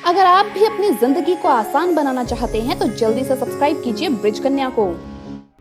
अगर आप भी अपनी जिंदगी को आसान बनाना चाहते हैं तो जल्दी से सब्सक्राइब कीजिए ब्रिज कन्या को।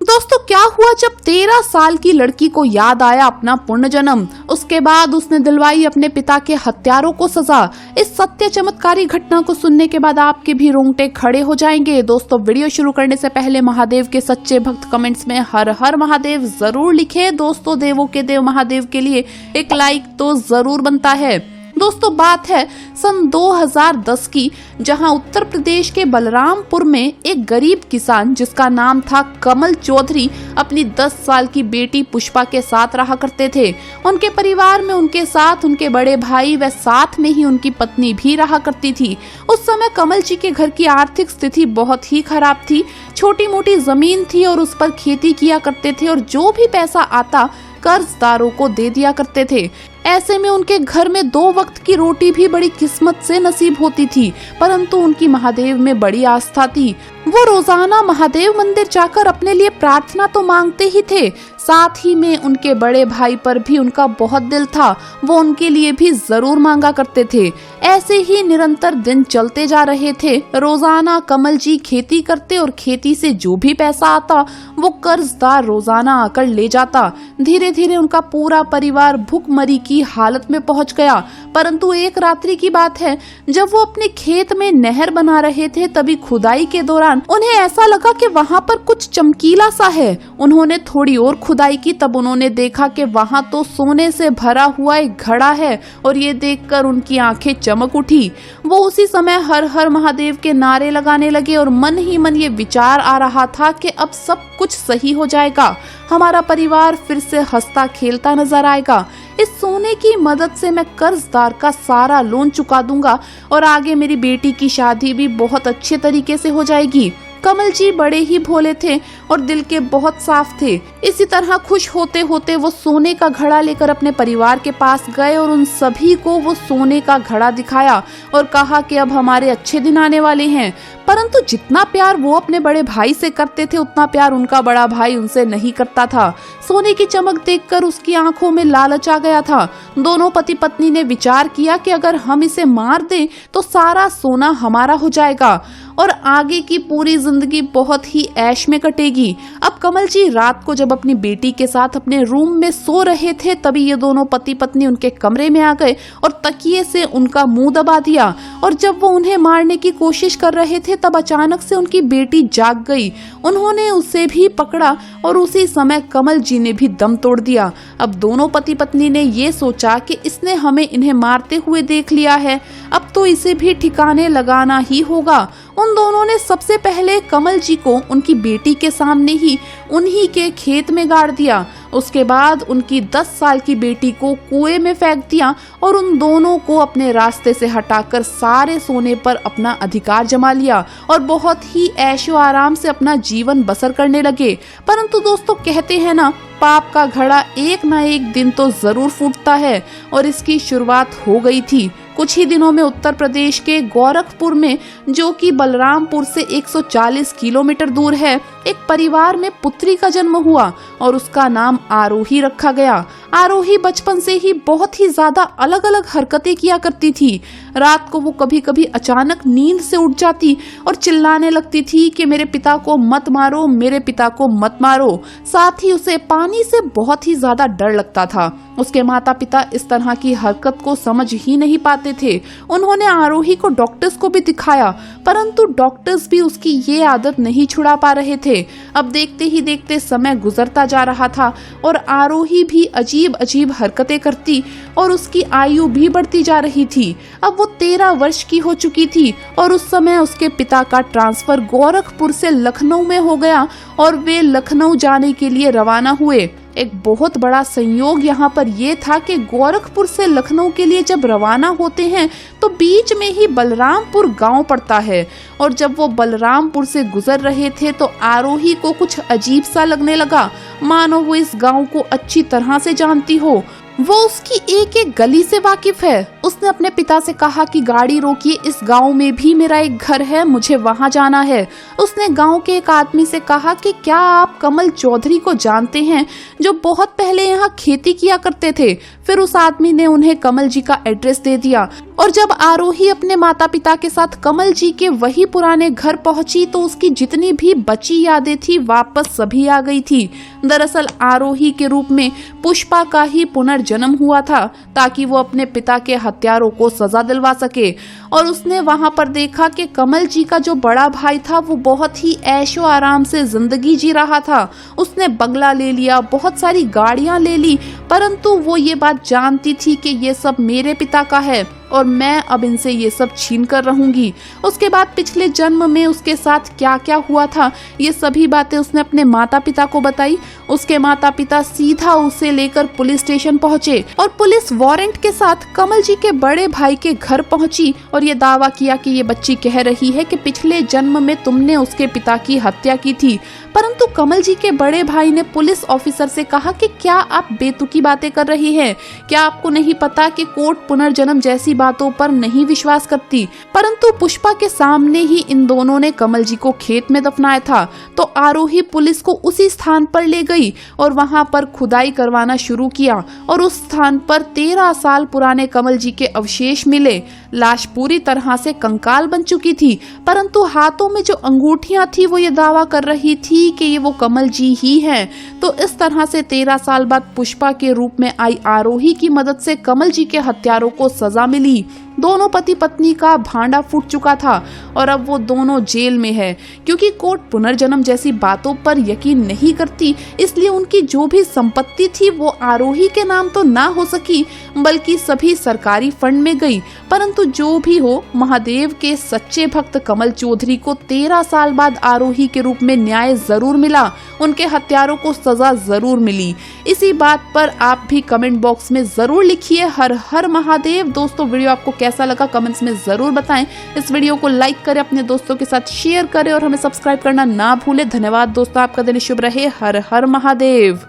दोस्तों, क्या हुआ जब 13 साल की लड़की को याद आया अपना पुण्य जन्म। उसके बाद उसने दिलवाई अपने पिता के हत्यारों को सजा। इस सत्य चमत्कारी घटना को सुनने के बाद आपके भी रोंगटे खड़े हो जाएंगे। दोस्तों, वीडियो शुरू करने से पहले महादेव के सच्चे भक्त कमेंट्स में हर हर महादेव जरूर लिखे। दोस्तों, देवों के देव महादेव के लिए एक लाइक तो जरूर बनता है। दोस्तों, बात है सन 2010 की, जहां उत्तर प्रदेश के बलरामपुर में एक गरीब किसान जिसका नाम था कमल चौधरी अपनी 10 साल की बेटी पुष्पा के साथ रहा करते थे। उनके परिवार में उनके साथ उनके बड़े भाई व साथ में ही उनकी पत्नी भी रहा करती थी। उस समय कमल जी के घर की आर्थिक स्थिति बहुत ही खराब थी। छोटी मोटी जमीन थी और उस पर खेती किया करते थे और जो भी पैसा आता कर्जदारों को दे दिया करते थे। ऐसे में उनके घर में 2 वक्त की रोटी भी बड़ी किस्मत से नसीब होती थी, परंतु उनकी महादेव में बड़ी आस्था थी। वो रोजाना महादेव मंदिर जाकर अपने लिए प्रार्थना तो मांगते ही थे, साथ ही में उनके बड़े भाई पर भी उनका बहुत दिल था। वो उनके लिए भी जरूर मांगा करते थे। ऐसे ही निरंतर दिन चलते जा रहे थे। रोजाना कमल जी खेती करते और खेती से जो भी पैसा आता वो कर्जदार रोजाना आकर ले जाता। धीरे धीरे उनका पूरा परिवार भूखमरी की हालत में पहुंच गया। परंतु एक रात्रि की बात है, जब वो अपने खेत में नहर बना रहे थे, तभी खुदाई के दौरान उन्हें ऐसा लगा कि वहाँ पर कुछ चमकीला सा है। उन्होंने थोड़ी और खुदाई की, तब उन्होंने देखा कि वहाँ तो सोने से भरा हुआ एक घड़ा है और ये देखकर उनकी आंखें चमक उठी। वो उसी समय हर हर महादेव के नारे लगाने लगे और मन ही मन ये विचार आ रहा था कि अब सब कुछ सही हो जाएगा, हमारा परिवार फिर से हंसता खेलता नजर आएगा। इस सोने की मदद से मैं कर्जदार का सारा लोन चुका दूंगा और आगे मेरी बेटी की शादी भी बहुत अच्छे तरीके से हो जाएगी। कमल जी बड़े ही भोले थे और दिल के बहुत साफ थे। इसी तरह खुश होते होते वो सोने का घड़ा लेकर अपने परिवार के पास गए और उन सभी को वो सोने का घड़ा दिखाया और कहा कि अब हमारे अच्छे दिन आने वाले हैं। परंतु जितना प्यार वो अपने बड़े भाई से करते थे, उतना प्यार उनका बड़ा भाई उनसे नहीं करता था। सोने की चमक देखकर उसकी आंखों में लालच आ गया था। दोनों पति पत्नी ने विचार किया कि अगर हम इसे मार दें तो सारा सोना हमारा हो जाएगा और आगे की पूरी जिंदगी बहुत ही ऐश में कटेगी। अब कमल जी रात को जब अपनी बेटी के साथ अपने रूम में सो रहे थे, तभी ये दोनों पति पत्नी उनके कमरे में आ गए और तकिए से उनका मुंह दबा दिया। और जब वो उन्हें मारने की कोशिश कर रहे थे, तब अचानक से उनकी बेटी जाग गई। उन्होंने उसे भी पकड़ा और उसी समय कमल जी ने भी दम तोड़ दिया। अब दोनों पति पत्नी ने ये सोचा कि इसने हमें इन्हें मारते हुए देख लिया है, अब तो इसे भी ठिकाने लगाना ही होगा। उन दोनों ने सबसे पहले कमल जी को उनकी बेटी के सामने ही उन्हीं के खेत में गाड़ दिया। उसके बाद उनकी 10 साल की बेटी को कुएं में फेंक दिया और उन दोनों को अपने रास्ते से हटाकर सारे सोने पर अपना अधिकार जमा लिया और बहुत ही ऐशो आराम से अपना जीवन बसर करने लगे। परंतु दोस्तों, कहते हैं ना, पाप का घड़ा एक ना एक दिन तो जरूर फूटता है और इसकी शुरुआत हो गई थी। कुछ ही दिनों में उत्तर प्रदेश के गोरखपुर में, जो कि बलरामपुर से 140 किलोमीटर दूर है, एक परिवार में पुत्री का जन्म हुआ और उसका नाम आरोही रखा गया। आरोही बचपन से ही बहुत ही ज्यादा अलग अलग हरकतें किया करती थी। रात को वो कभी कभी अचानक नींद से उठ जाती और चिल्लाने लगती थी कि मेरे पिता को मत मारो, मेरे पिता को मत मारो। साथ ही उसे पानी से बहुत ही ज्यादा डर लगता था। उसके माता पिता इस तरह की हरकत को समझ ही नहीं पाते थे। उन्होंने आरोही को डॉक्टर्स को भी दिखाया, परंतु डॉक्टर्स भी उसकी ये आदत नहीं छुड़ा पा रहे थे। अब देखते ही देखते समय गुजरता जा रहा था और आरोही भी अजीब अजीब हरकतें करती और उसकी आयु भी बढ़ती जा रही थी। अब वो 13 वर्ष की हो चुकी थी और उस समय उसके पिता का ट्रांसफर गोरखपुर से लखनऊ में हो गया और वे लखनऊ जाने के लिए रवाना हुए। एक बहुत बड़ा संयोग यहाँ पर यह था कि गोरखपुर से लखनऊ के लिए जब रवाना होते हैं तो बीच में ही बलरामपुर गांव पड़ता है और जब वो बलरामपुर से गुजर रहे थे तो आरोही को कुछ अजीब सा लगने लगा, मानो वो इस गांव को अच्छी तरह से जानती हो। वो उसकी एक एक गली से वाकिफ है। उसने अपने पिता से कहा कि गाड़ी रोकिए, इस गांव में भी मेरा एक घर है, मुझे वहां जाना है। उसने गांव के एक आदमी से कहा कि क्या आप कमल चौधरी को जानते हैं जो बहुत पहले यहाँ खेती किया करते थे। फिर उस आदमी ने उन्हें कमल जी का एड्रेस दे दिया और जब आरोही अपने माता पिता के साथ कमल जी के वही पुराने घर पहुंची तो उसकी जितनी भी बची यादें थी वापस सभी आ गई थी। दरअसल आरोही के रूप में पुष्पा का ही पुनर्जन्म हुआ था ताकि वो अपने पिता के हत्यारों को सजा दिलवा सके। और उसने वहां पर देखा कि कमल जी का जो बड़ा भाई था वो बहुत ही ऐशो आराम से जिंदगी जी रहा था। उसने बंगला ले लिया, बहुत सारी गाड़ियां ले ली, परंतु वो ये बात जानती थी कि ये सब मेरे पिता का है और मैं अब इनसे ये सब छीन कर रहूंगी। उसके बाद पिछले जन्म में उसके साथ क्या क्या हुआ था ये सभी बातें उसने अपने माता पिता को बताई। उसके माता पिता सीधा उसे लेकर पुलिस स्टेशन पहुंचे और पुलिस वारंट के साथ कमल जी के बड़े भाई के घर पहुंची और ये दावा किया कि ये बच्ची कह रही है कि पिछले जन्म में तुमने उसके पिता की हत्या की थी। परंतु कमल जी के बड़े भाई ने पुलिस ऑफिसर से कहा कि क्या आप बेतुकी बातें कर रही हैं? क्या आपको नहीं पता कि कोर्ट पुनर्जन्म जैसी बातों पर नहीं विश्वास करती? परंतु पुष्पा के सामने ही इन दोनों ने कमल जी को खेत में दफनाया था। तो आरोही पुलिस को उसी स्थान पर ले गई और वहां पर खुदाई करवाना शुरू किया और उस स्थान पर 13 साल पुराने कमल जी के अवशेष मिले। लाश पूरी तरह से कंकाल बन चुकी थी, परंतु हाथों में जो अंगूठियां थी वो ये दावा कर रही थी कि ये वो कमल जी ही हैं। तो इस तरह से 13 साल बाद पुष्पा के रूप में आई आरोही की मदद से कमल जी के हत्यारों को सजा मिली। दोनों पति पत्नी का भांडा फूट चुका था और अब वो दोनों जेल में है। क्योंकि कोर्ट पुनर्जन्म जैसी बातों पर यकीन नहीं करती, इसलिए उनकी जो भी संपत्ति थी वो आरोही के नाम तो ना हो सकी बल्कि सभी सरकारी फंड में गई। परंतु जो भी हो, महादेव के सच्चे भक्त कमल चौधरी को 13 साल बाद आरोही के रूप में न्याय जरूर मिला, उनके हत्यारों को सजा जरूर मिली। इसी बात पर आप भी कमेंट बॉक्स में जरूर लिखिए हर हर महादेव। दोस्तों, वीडियो आपको कैसा लगा कमेंट्स में जरूर बताएं। इस वीडियो को लाइक करें, अपने दोस्तों के साथ शेयर करें और हमें सब्सक्राइब करना ना भूलें। धन्यवाद दोस्तों, आपका दिन शुभ रहे। हर हर महादेव।